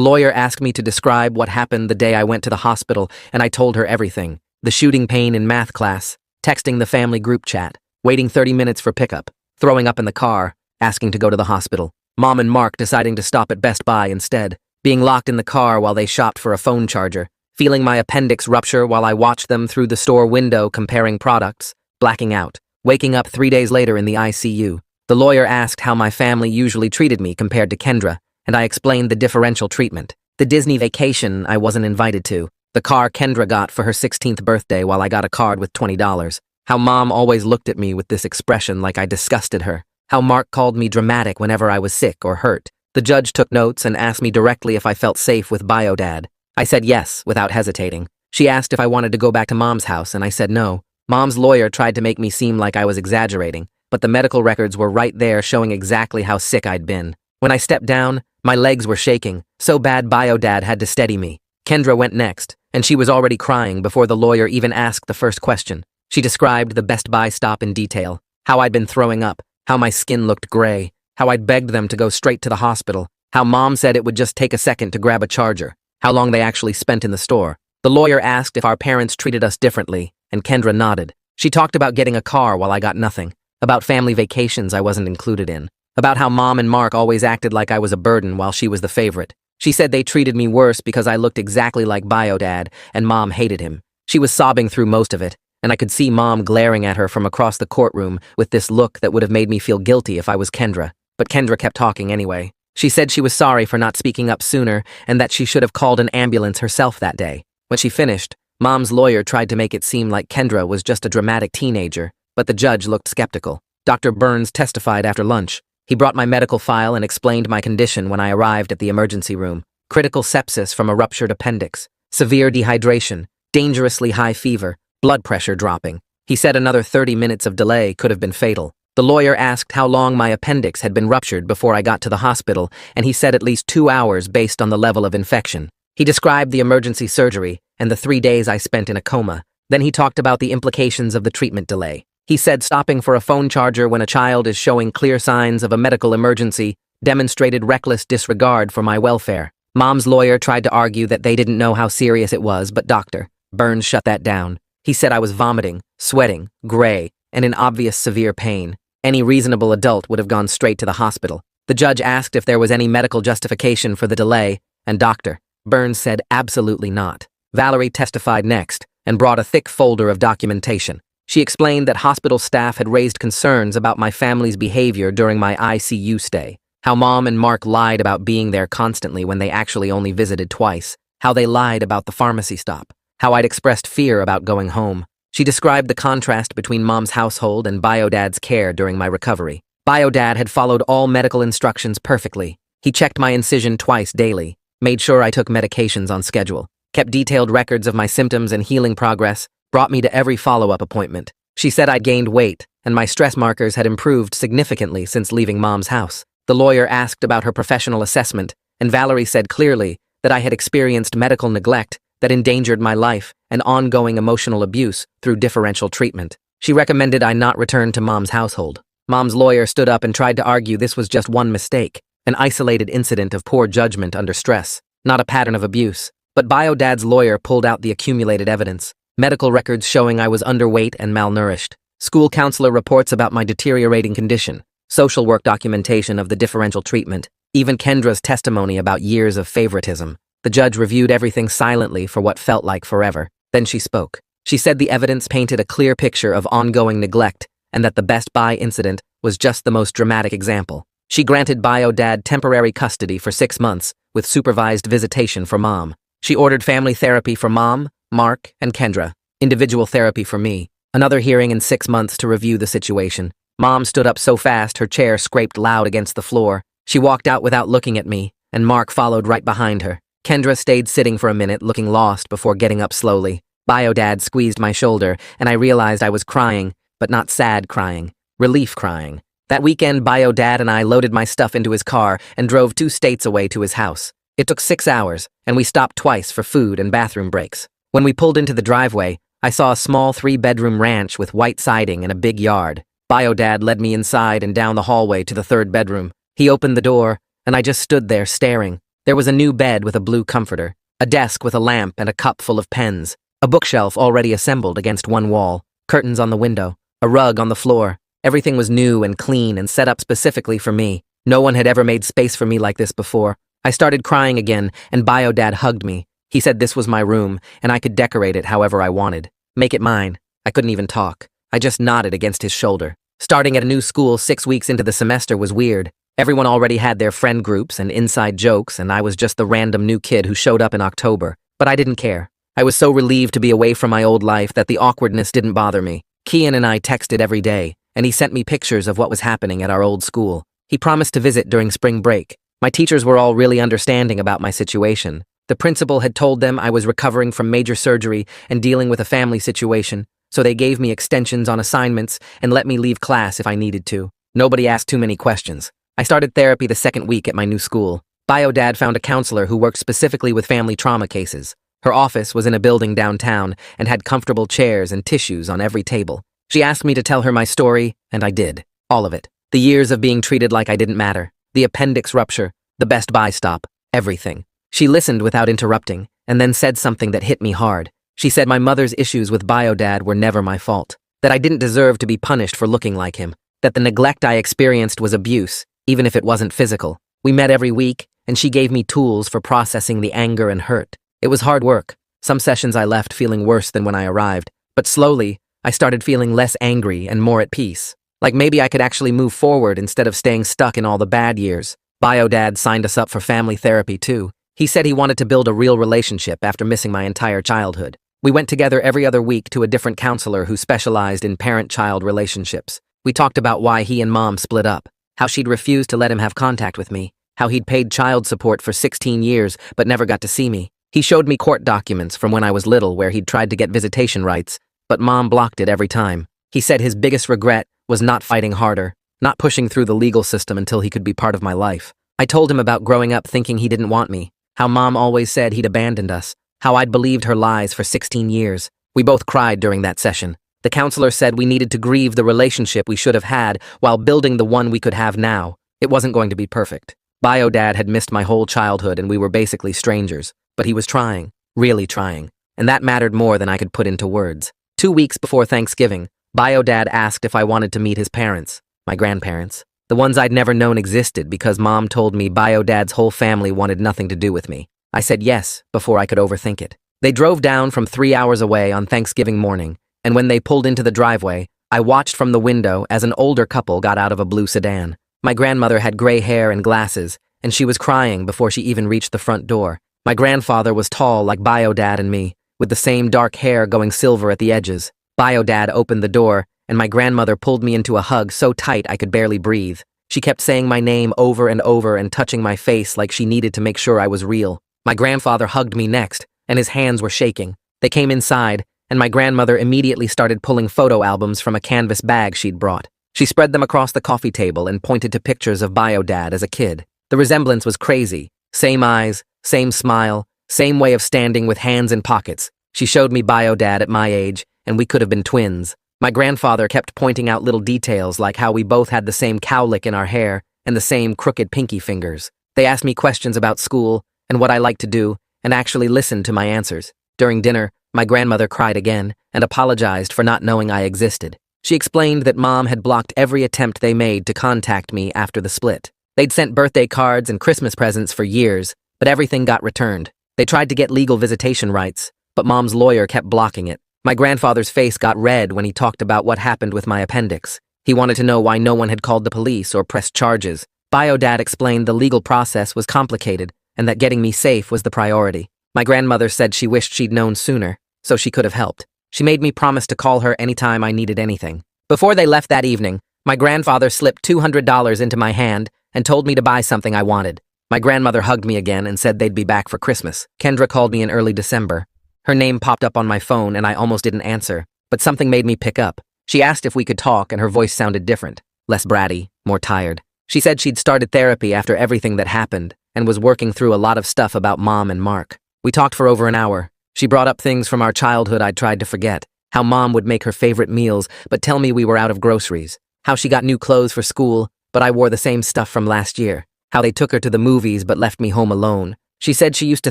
lawyer asked me to describe what happened the day I went to the hospital, and I told her everything. The shooting pain in math class, texting the family group chat, waiting 30 minutes for pickup, throwing up in the car, asking to go to the hospital, Mom and Mark deciding to stop at Best Buy instead, being locked in the car while they shopped for a phone charger, feeling my appendix rupture while I watched them through the store window comparing products, blacking out, waking up 3 days later in the ICU. The lawyer asked how my family usually treated me compared to Kendra, and I explained the differential treatment. The Disney vacation I wasn't invited to, the car Kendra got for her 16th birthday while I got a card with $20, how Mom always looked at me with this expression like I disgusted her, how Mark called me dramatic whenever I was sick or hurt. The judge took notes and asked me directly if I felt safe with Biodad. I said yes, without hesitating. She asked if I wanted to go back to Mom's house, and I said no. Mom's lawyer tried to make me seem like I was exaggerating, but the medical records were right there showing exactly how sick I'd been. When I stepped down, my legs were shaking, so bad Biodad had to steady me. Kendra went next, and she was already crying before the lawyer even asked the first question. She described the Best Buy stop in detail, how I'd been throwing up, how my skin looked gray, how I'd begged them to go straight to the hospital, how Mom said it would just take a second to grab a charger, how long they actually spent in the store. The lawyer asked if our parents treated us differently, and Kendra nodded. She talked about getting a car while I got nothing, about family vacations I wasn't included in, about how Mom and Mark always acted like I was a burden while she was the favorite. She said they treated me worse because I looked exactly like Biodad, and Mom hated him. She was sobbing through most of it, and I could see Mom glaring at her from across the courtroom with this look that would have made me feel guilty if I was Kendra. But Kendra kept talking anyway. She said she was sorry for not speaking up sooner and that she should have called an ambulance herself that day. When she finished, Mom's lawyer tried to make it seem like Kendra was just a dramatic teenager, but the judge looked skeptical. Dr. Burns testified after lunch. He brought my medical file and explained my condition when I arrived at the emergency room. Critical sepsis from a ruptured appendix, severe dehydration, dangerously high fever, blood pressure dropping. He said another 30 minutes of delay could have been fatal. The lawyer asked how long my appendix had been ruptured before I got to the hospital, and he said at least 2 hours based on the level of infection. He described the emergency surgery and the 3 days I spent in a coma. Then he talked about the implications of the treatment delay. He said stopping for a phone charger when a child is showing clear signs of a medical emergency demonstrated reckless disregard for my welfare. Mom's lawyer tried to argue that they didn't know how serious it was, but Dr. Burns shut that down. He said I was vomiting, sweating, gray, and in obvious severe pain. Any reasonable adult would have gone straight to the hospital. The judge asked if there was any medical justification for the delay, and Dr. Burns said absolutely not. Valerie testified next and brought a thick folder of documentation. She explained that hospital staff had raised concerns about my family's behavior during my ICU stay, how Mom and Mark lied about being there constantly when they actually only visited twice, how they lied about the pharmacy stop, how I'd expressed fear about going home. She described the contrast between Mom's household and Biodad's care during my recovery. Biodad had followed all medical instructions perfectly. He checked my incision twice daily, made sure I took medications on schedule, kept detailed records of my symptoms and healing progress, brought me to every follow-up appointment. She said I'd gained weight, and my stress markers had improved significantly since leaving Mom's house. The lawyer asked about her professional assessment, and Valerie said clearly that I had experienced medical neglect that endangered my life and ongoing emotional abuse through differential treatment. She recommended I not return to Mom's household. Mom's lawyer stood up and tried to argue this was just one mistake, an isolated incident of poor judgment under stress, not a pattern of abuse. But Biodad's lawyer pulled out the accumulated evidence. Medical records showing I was underweight and malnourished. School counselor reports about my deteriorating condition. Social work documentation of the differential treatment. Even Kendra's testimony about years of favoritism. The judge reviewed everything silently for what felt like forever. Then she spoke. She said the evidence painted a clear picture of ongoing neglect and that the Best Buy incident was just the most dramatic example. She granted Biodad temporary custody for 6 months with supervised visitation for Mom. She ordered family therapy for Mom, Mark, and Kendra, individual therapy for me, another hearing in 6 months to review the situation. Mom stood up so fast her chair scraped loud against the floor. She walked out without looking at me, and Mark followed right behind her. Kendra stayed sitting for a minute looking lost before getting up slowly. Biodad squeezed my shoulder, and I realized I was crying, but not sad crying, relief crying. That weekend, Biodad and I loaded my stuff into his car and drove 2 states away to his house. It took 6 hours, and we stopped twice for food and bathroom breaks. When we pulled into the driveway, I saw a small 3-bedroom ranch with white siding and a big yard. Bio-Dad led me inside and down the hallway to the 3rd bedroom. He opened the door, and I just stood there staring. There was a new bed with a blue comforter, a desk with a lamp and a cup full of pens, a bookshelf already assembled against one wall, curtains on the window, a rug on the floor. Everything was new and clean and set up specifically for me. No one had ever made space for me like this before. I started crying again, and Bio-Dad hugged me. He said this was my room, and I could decorate it however I wanted. Make it mine. I couldn't even talk. I just nodded against his shoulder. Starting at a new school 6 weeks into the semester was weird. Everyone already had their friend groups and inside jokes, and I was just the random new kid who showed up in October. But I didn't care. I was so relieved to be away from my old life that the awkwardness didn't bother me. Kian and I texted every day, and he sent me pictures of what was happening at our old school. He promised to visit during spring break. My teachers were all really understanding about my situation. The principal had told them I was recovering from major surgery and dealing with a family situation, so they gave me extensions on assignments and let me leave class if I needed to. Nobody asked too many questions. I started therapy the 2nd week at my new school. Bio-Dad found a counselor who worked specifically with family trauma cases. Her office was in a building downtown and had comfortable chairs and tissues on every table. She asked me to tell her my story, and I did. All of it. The years of being treated like I didn't matter. The appendix rupture. The Best Buy stop. Everything. She listened without interrupting, and then said something that hit me hard. She said my mother's issues with Bio-Dad were never my fault. That I didn't deserve to be punished for looking like him. That the neglect I experienced was abuse, even if it wasn't physical. We met every week, and she gave me tools for processing the anger and hurt. It was hard work. Some sessions I left feeling worse than when I arrived, but slowly, I started feeling less angry and more at peace. Like maybe I could actually move forward instead of staying stuck in all the bad years. Bio-Dad signed us up for family therapy too. He said he wanted to build a real relationship after missing my entire childhood. We went together every other week to a different counselor who specialized in parent-child relationships. We talked about why he and Mom split up, how she'd refused to let him have contact with me, how he'd paid child support for 16 years but never got to see me. He showed me court documents from when I was little where he'd tried to get visitation rights, but Mom blocked it every time. He said his biggest regret was not fighting harder, not pushing through the legal system until he could be part of my life. I told him about growing up thinking he didn't want me, how Mom always said he'd abandoned us, how I'd believed her lies for 16 years. We both cried during that session. The counselor said we needed to grieve the relationship we should have had while building the one we could have now. It wasn't going to be perfect. Bio-Dad had missed my whole childhood and we were basically strangers, but he was trying, really trying, and that mattered more than I could put into words. 2 weeks before Thanksgiving, Bio-Dad asked if I wanted to meet his parents, my grandparents. The ones I'd never known existed because Mom told me Bio-Dad's whole family wanted nothing to do with me. I said yes before I could overthink it. They drove down from 3 hours away on Thanksgiving morning, and when they pulled into the driveway, I watched from the window as an older couple got out of a blue sedan. My grandmother had gray hair and glasses, and she was crying before she even reached the front door. My grandfather was tall like Bio-Dad and me, with the same dark hair going silver at the edges. Bio-Dad opened the door, and my grandmother pulled me into a hug so tight I could barely breathe. She kept saying my name over and over and touching my face like she needed to make sure I was real. My grandfather hugged me next, and his hands were shaking. They came inside, and my grandmother immediately started pulling photo albums from a canvas bag she'd brought. She spread them across the coffee table and pointed to pictures of Bio-Dad as a kid. The resemblance was crazy. Same eyes, same smile, same way of standing with hands in pockets. She showed me Bio-Dad at my age, and we could have been twins. My grandfather kept pointing out little details like how we both had the same cowlick in our hair and the same crooked pinky fingers. They asked me questions about school and what I liked to do, and actually listened to my answers. During dinner, my grandmother cried again and apologized for not knowing I existed. She explained that Mom had blocked every attempt they made to contact me after the split. They'd sent birthday cards and Christmas presents for years, but everything got returned. They tried to get legal visitation rights, but Mom's lawyer kept blocking it. My grandfather's face got red when he talked about what happened with my appendix. He wanted to know why no one had called the police or pressed charges. Bio-Dad explained the legal process was complicated and that getting me safe was the priority. My grandmother said she wished she'd known sooner, so she could have helped. She made me promise to call her anytime I needed anything. Before they left that evening, my grandfather slipped $200 into my hand and told me to buy something I wanted. My grandmother hugged me again and said they'd be back for Christmas. Kendra called me in early December. Her name popped up on my phone and I almost didn't answer, but something made me pick up. She asked if we could talk and her voice sounded different, less bratty, more tired. She said she'd started therapy after everything that happened and was working through a lot of stuff about Mom and Mark. We talked for over an hour, She brought up things from our childhood I'd tried to forget. How mom would make her favorite meals, but tell me we were out of groceries. How she got new clothes for school, but I wore the same stuff from last year. How they took her to the movies but left me home alone. She said she used to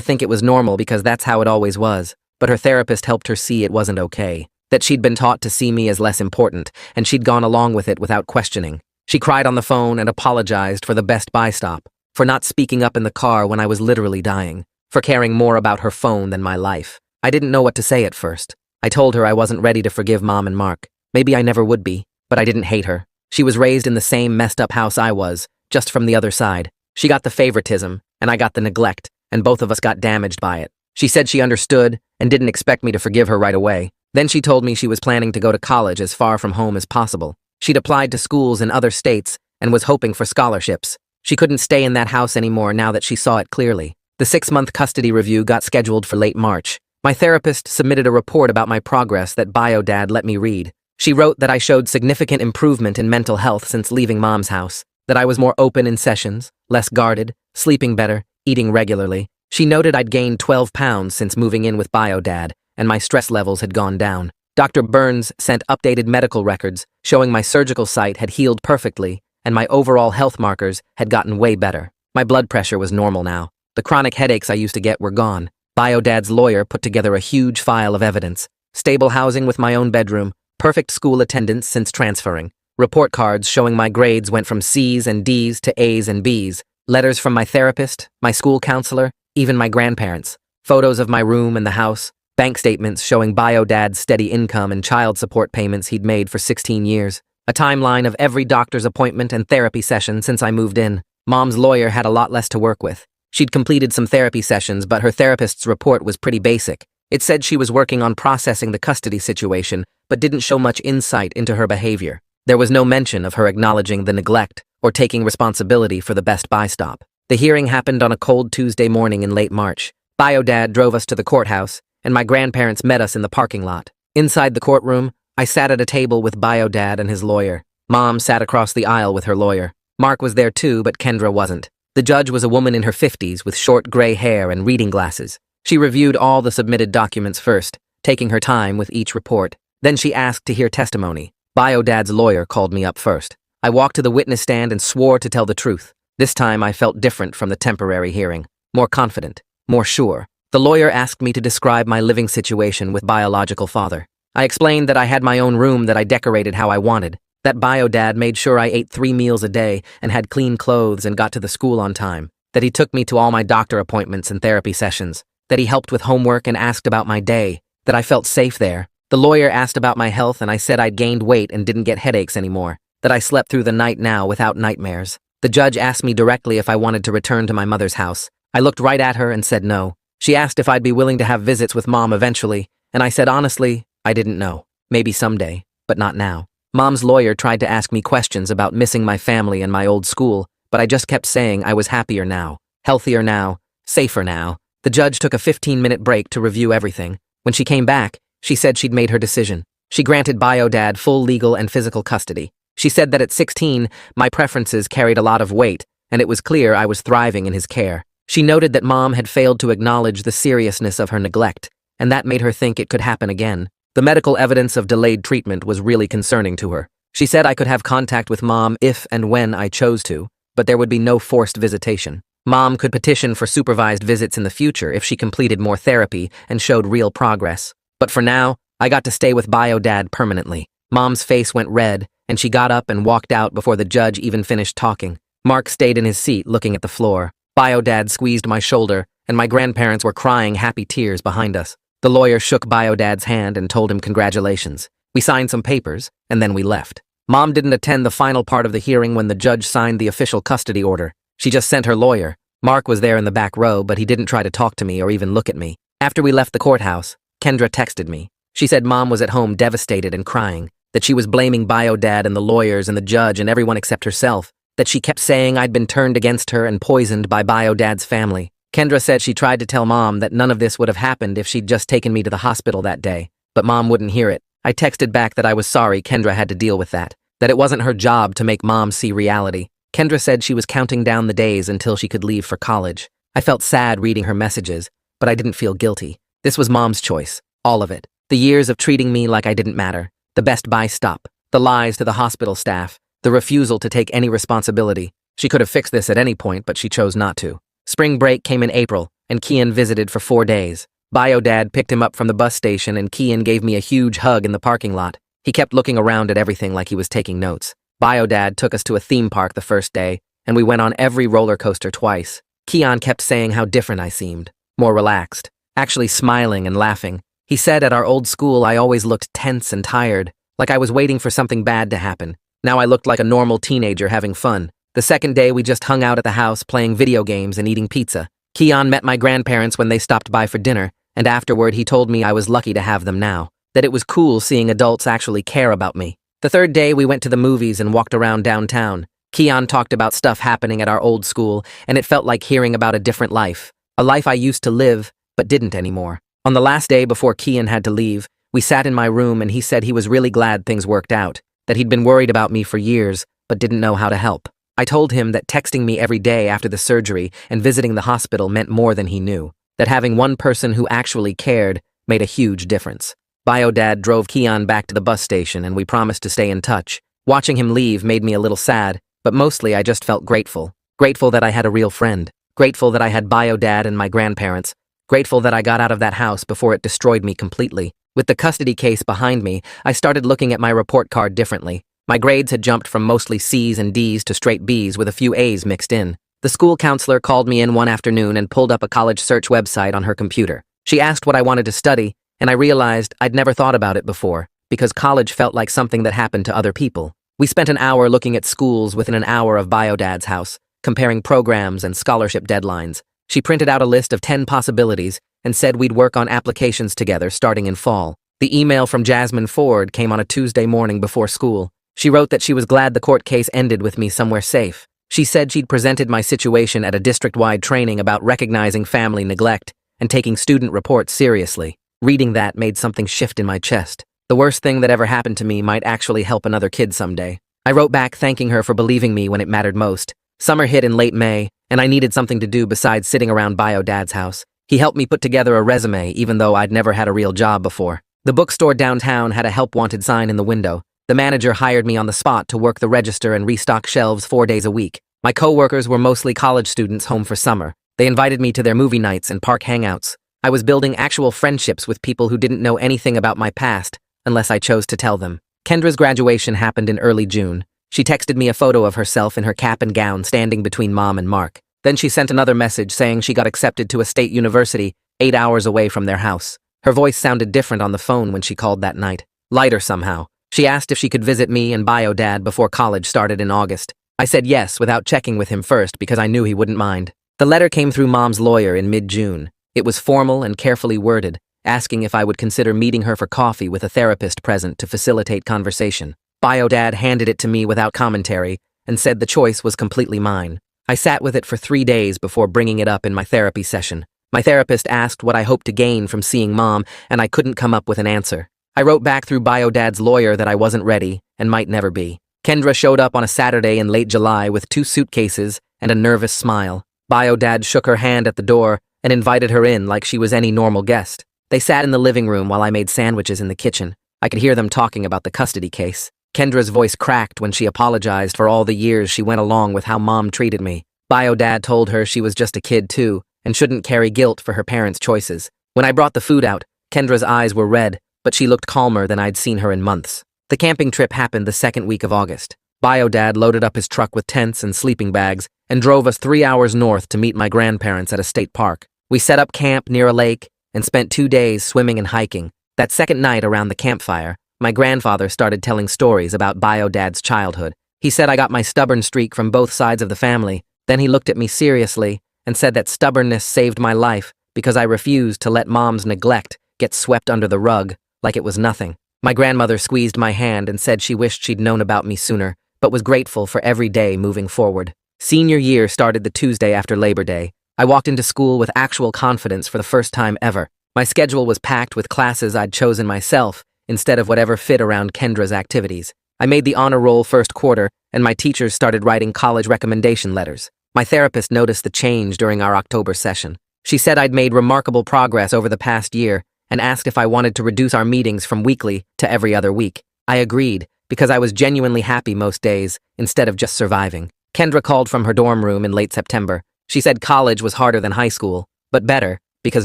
think it was normal because that's how it always was, but her therapist helped her see it wasn't okay. That she'd been taught to see me as less important, and she'd gone along with it without questioning. She cried on the phone and apologized for the Best Buy stop, for not speaking up in the car when I was literally dying, for caring more about her phone than my life. I didn't know what to say at first. I told her I wasn't ready to forgive Mom and Mark. Maybe I never would be, but I didn't hate her. She was raised in the same messed up house I was, just from the other side. She got the favoritism, and I got the neglect, and both of us got damaged by it. She said she understood and didn't expect me to forgive her right away. Then she told me she was planning to go to college as far from home as possible. She'd applied to schools in other states and was hoping for scholarships. She couldn't stay in that house anymore now that she saw it clearly. The 6-month custody review got scheduled for late March. My therapist submitted a report about my progress that BioDad let me read. She wrote that I showed significant improvement in mental health since leaving Mom's house, that I was more open in sessions, less guarded, sleeping better, eating regularly. She noted I'd gained 12 pounds since moving in with BioDad, and my stress levels had gone down. Dr. Burns sent updated medical records showing my surgical site had healed perfectly and my overall health markers had gotten way better. My blood pressure was normal now. The chronic headaches I used to get were gone. BioDad's lawyer put together a huge file of evidence. Stable housing with my own bedroom, perfect school attendance since transferring, report cards showing my grades went from C's and D's to A's and B's, letters from my therapist, my school counselor, even my grandparents, photos of my room and the house, bank statements showing BioDad's steady income and child support payments he'd made for 16 years, a timeline of every doctor's appointment and therapy session since I moved in. Mom's lawyer had a lot less to work with. She'd completed some therapy sessions, but her therapist's report was pretty basic. It said she was working on processing the custody situation, but didn't show much insight into her behavior. There was no mention of her acknowledging the neglect or taking responsibility for the Best Buy stop. The hearing happened on a cold Tuesday morning in late March. BioDad drove us to the courthouse, and my grandparents met us in the parking lot. Inside the courtroom, I sat at a table with BioDad and his lawyer. Mom sat across the aisle with her lawyer. Mark was there too, but Kendra wasn't. The judge was a woman in her 50s with short gray hair and reading glasses. She reviewed all the submitted documents first, taking her time with each report. Then she asked to hear testimony. BioDad's lawyer called me up first. I walked to the witness stand and swore to tell the truth. This time I felt different from the temporary hearing. More confident, more sure. The lawyer asked me to describe my living situation with biological father. I explained that I had my own room that I decorated how I wanted, that BioDad made sure I ate 3 meals a day and had clean clothes and got to the school on time, that he took me to all my doctor appointments and therapy sessions, that he helped with homework and asked about my day, that I felt safe there. The lawyer asked about my health and I said I'd gained weight and didn't get headaches anymore, that I slept through the night now without nightmares. The judge asked me directly if I wanted to return to my mother's house. I looked right at her and said no. She asked if I'd be willing to have visits with Mom eventually, and I said honestly, I didn't know. Maybe someday, but not now. Mom's lawyer tried to ask me questions about missing my family and my old school, but I just kept saying I was happier now, healthier now, safer now. The judge took a 15-minute break to review everything. When she came back, she said she'd made her decision. She granted BioDad full legal and physical custody. She said that at 16, my preferences carried a lot of weight, and it was clear I was thriving in his care. She noted that Mom had failed to acknowledge the seriousness of her neglect, and that made her think it could happen again. The medical evidence of delayed treatment was really concerning to her. She said I could have contact with Mom if and when I chose to, but there would be no forced visitation. Mom could petition for supervised visits in the future if she completed more therapy and showed real progress. But for now, I got to stay with BioDad permanently. Mom's face went red, and she got up and walked out before the judge even finished talking. Mark stayed in his seat looking at the floor. BioDad squeezed my shoulder, and my grandparents were crying happy tears behind us. The lawyer shook BioDad's hand and told him congratulations. We signed some papers, and then we left. Mom didn't attend the final part of the hearing when the judge signed the official custody order. She just sent her lawyer. Mark was there in the back row, but he didn't try to talk to me or even look at me. After we left the courthouse, Kendra texted me. She said Mom was at home devastated and crying, that she was blaming BioDad and the lawyers and the judge and everyone except herself, that she kept saying I'd been turned against her and poisoned by BioDad's family. Kendra said she tried to tell Mom that none of this would have happened if she'd just taken me to the hospital that day, but Mom wouldn't hear it. I texted back that I was sorry Kendra had to deal with that it wasn't her job to make Mom see reality. Kendra said she was counting down the days until she could leave for college. I felt sad reading her messages, but I didn't feel guilty. This was Mom's choice. All of it. The years of treating me like I didn't matter. The Best Buy stop. The lies to the hospital staff. The refusal to take any responsibility. She could have fixed this at any point, but she chose not to. Spring break came in April, and Kian visited for 4 days. Bio Dad picked him up from the bus station, and Kian gave me a huge hug in the parking lot. He kept looking around at everything like he was taking notes. Bio Dad took us to a theme park the first day, and we went on every roller coaster twice. Kian kept saying how different I seemed. More relaxed. Actually smiling and laughing. He said at our old school I always looked tense and tired, like I was waiting for something bad to happen. Now I looked like a normal teenager having fun. The second day we just hung out at the house playing video games and eating pizza. Kian met my grandparents when they stopped by for dinner, and afterward he told me I was lucky to have them now, that it was cool seeing adults actually care about me. The third day we went to the movies and walked around downtown. Kian talked about stuff happening at our old school, and it felt like hearing about a different life. A life I used to live, but didn't anymore. On the last day before Kian had to leave, we sat in my room and he said he was really glad things worked out, that he'd been worried about me for years, but didn't know how to help. I told him that texting me every day after the surgery and visiting the hospital meant more than he knew, that having one person who actually cared made a huge difference. Bio Dad drove Kian back to the bus station and we promised to stay in touch. Watching him leave made me a little sad, but mostly I just felt grateful. Grateful that I had a real friend. Grateful that I had Bio Dad and my grandparents. Grateful that I got out of that house before it destroyed me completely. With the custody case behind me, I started looking at my report card differently. My grades had jumped from mostly C's and D's to straight B's with a few A's mixed in. The school counselor called me in one afternoon and pulled up a college search website on her computer. She asked what I wanted to study, and I realized I'd never thought about it before, because college felt like something that happened to other people. We spent an hour looking at schools within an hour of Bio Dad's house, comparing programs and scholarship deadlines. She printed out a list of 10 possibilities and said we'd work on applications together starting in fall. The email from Jasmine Ford came on a Tuesday morning before school. She wrote that she was glad the court case ended with me somewhere safe. She said she'd presented my situation at a district-wide training about recognizing family neglect and taking student reports seriously. Reading that made something shift in my chest. The worst thing that ever happened to me might actually help another kid someday. I wrote back thanking her for believing me when it mattered most. Summer hit in late May, and I needed something to do besides sitting around Bio Dad's house. He helped me put together a resume even though I'd never had a real job before. The bookstore downtown had a help wanted sign in the window. The manager hired me on the spot to work the register and restock shelves 4 days a week. My co-workers were mostly college students home for summer. They invited me to their movie nights and park hangouts. I was building actual friendships with people who didn't know anything about my past, unless I chose to tell them. Kendra's graduation happened in early June. She texted me a photo of herself in her cap and gown standing between Mom and Mark. Then she sent another message saying she got accepted to a state university 8 hours away from their house. Her voice sounded different on the phone when she called that night. Lighter somehow. She asked if she could visit me and Bio Dad before college started in August. I said yes without checking with him first because I knew he wouldn't mind. The letter came through Mom's lawyer in mid-June. It was formal and carefully worded, asking if I would consider meeting her for coffee with a therapist present to facilitate conversation. Bio Dad handed it to me without commentary and said the choice was completely mine. I sat with it for 3 days before bringing it up in my therapy session. My therapist asked what I hoped to gain from seeing Mom, and I couldn't come up with an answer. I wrote back through Bio Dad's lawyer that I wasn't ready and might never be. Kendra showed up on a Saturday in late July with 2 suitcases and a nervous smile. Bio Dad shook her hand at the door and invited her in like she was any normal guest. They sat in the living room while I made sandwiches in the kitchen. I could hear them talking about the custody case. Kendra's voice cracked when she apologized for all the years she went along with how Mom treated me. Bio Dad told her she was just a kid too and shouldn't carry guilt for her parents' choices. When I brought the food out, Kendra's eyes were red, but she looked calmer than I'd seen her in months. The camping trip happened the second week of August. Bio Dad loaded up his truck with tents and sleeping bags and drove us 3 hours north to meet my grandparents at a state park. We set up camp near a lake and spent 2 days swimming and hiking. That second night around the campfire, my grandfather started telling stories about Bio Dad's childhood. He said I got my stubborn streak from both sides of the family. Then he looked at me seriously and said that stubbornness saved my life because I refused to let Mom's neglect get swept under the rug like it was nothing. My grandmother squeezed my hand and said she wished she'd known about me sooner, but was grateful for every day moving forward. Senior year started the Tuesday after Labor Day. I walked into school with actual confidence for the first time ever. My schedule was packed with classes I'd chosen myself instead of whatever fit around Kendra's activities. I made the honor roll first quarter, and my teachers started writing college recommendation letters. My therapist noticed the change during our October session. She said I'd made remarkable progress over the past year and asked if I wanted to reduce our meetings from weekly to every other week. I agreed, because I was genuinely happy most days, instead of just surviving. Kendra called from her dorm room in late September. She said college was harder than high school, but better, because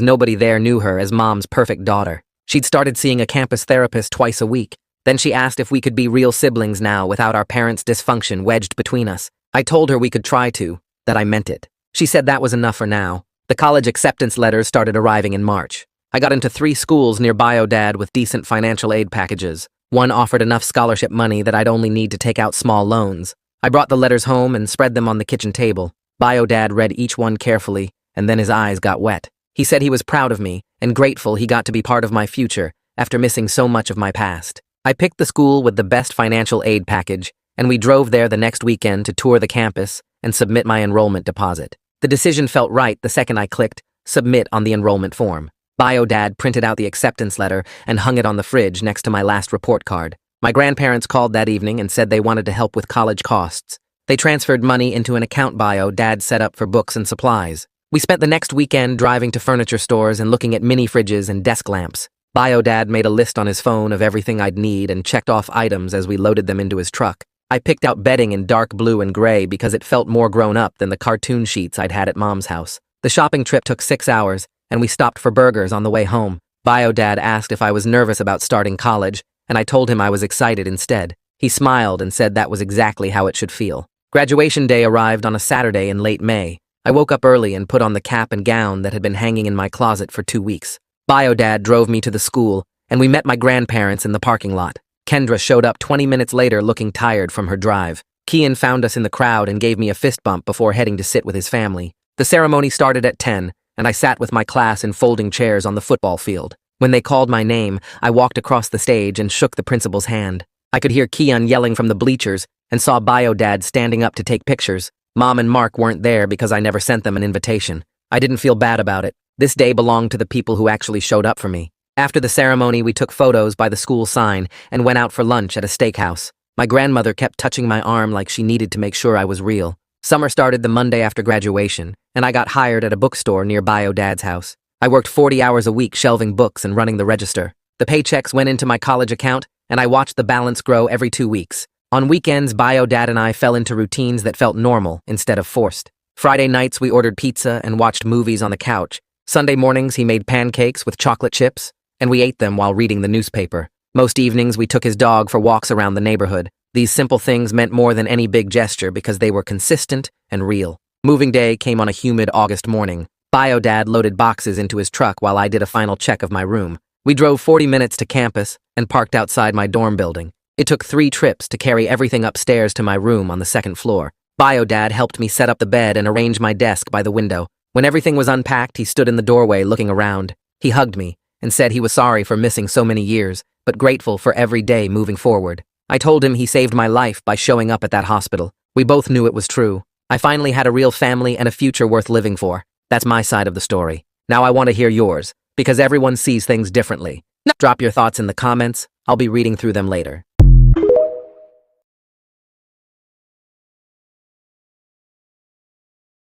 nobody there knew her as Mom's perfect daughter. She'd started seeing a campus therapist twice a week. Then she asked if we could be real siblings now without our parents' dysfunction wedged between us. I told her we could try to, that I meant it. She said that was enough for now. The college acceptance letters started arriving in March. I got into 3 schools near BioDad with decent financial aid packages. One offered enough scholarship money that I'd only need to take out small loans. I brought the letters home and spread them on the kitchen table. BioDad read each one carefully, and then his eyes got wet. He said he was proud of me and grateful he got to be part of my future after missing so much of my past. I picked the school with the best financial aid package, and we drove there the next weekend to tour the campus and submit my enrollment deposit. The decision felt right the second I clicked submit on the enrollment form. BioDad printed out the acceptance letter and hung it on the fridge next to my last report card. My grandparents called that evening and said they wanted to help with college costs. They transferred money into an account BioDad set up for books and supplies. We spent the next weekend driving to furniture stores and looking at mini fridges and desk lamps. BioDad made a list on his phone of everything I'd need and checked off items as we loaded them into his truck. I picked out bedding in dark blue and gray because it felt more grown up than the cartoon sheets I'd had at Mom's house. The shopping trip took 6 hours, and we stopped for burgers on the way home. BioDad asked if I was nervous about starting college, and I told him I was excited instead. He smiled and said that was exactly how it should feel. Graduation day arrived on a Saturday in late May. I woke up early and put on the cap and gown that had been hanging in my closet for 2 weeks. BioDad drove me to the school, and we met my grandparents in the parking lot. Kendra showed up 20 minutes later looking tired from her drive. Kian found us in the crowd and gave me a fist bump before heading to sit with his family. The ceremony started at 10, and I sat with my class in folding chairs on the football field. When they called my name, I walked across the stage and shook the principal's hand. I could hear Kian yelling from the bleachers and saw BioDad standing up to take pictures. Mom and Mark weren't there because I never sent them an invitation. I didn't feel bad about it. This day belonged to the people who actually showed up for me. After the ceremony, we took photos by the school sign and went out for lunch at a steakhouse. My grandmother kept touching my arm like she needed to make sure I was real. Summer started the Monday after graduation, and I got hired at a bookstore near BioDad's house. I worked 40 hours a week shelving books and running the register. The paychecks went into my college account, and I watched the balance grow every 2 weeks. On weekends, BioDad and I fell into routines that felt normal instead of forced. Friday nights, we ordered pizza and watched movies on the couch. Sunday mornings, he made pancakes with chocolate chips, and we ate them while reading the newspaper. Most evenings, we took his dog for walks around the neighborhood. These simple things meant more than any big gesture because they were consistent and real. Moving day came on a humid August morning. BioDad loaded boxes into his truck while I did a final check of my room. We drove 40 minutes to campus and parked outside my dorm building. It took 3 trips to carry everything upstairs to my room on the 2nd floor. BioDad helped me set up the bed and arrange my desk by the window. When everything was unpacked, he stood in the doorway looking around. He hugged me and said he was sorry for missing so many years, but grateful for every day moving forward. I told him he saved my life by showing up at that hospital. We both knew it was true. I finally had a real family and a future worth living for. That's my side of the story. Now I want to hear yours, because everyone sees things differently. Drop your thoughts in the comments. I'll be reading through them later.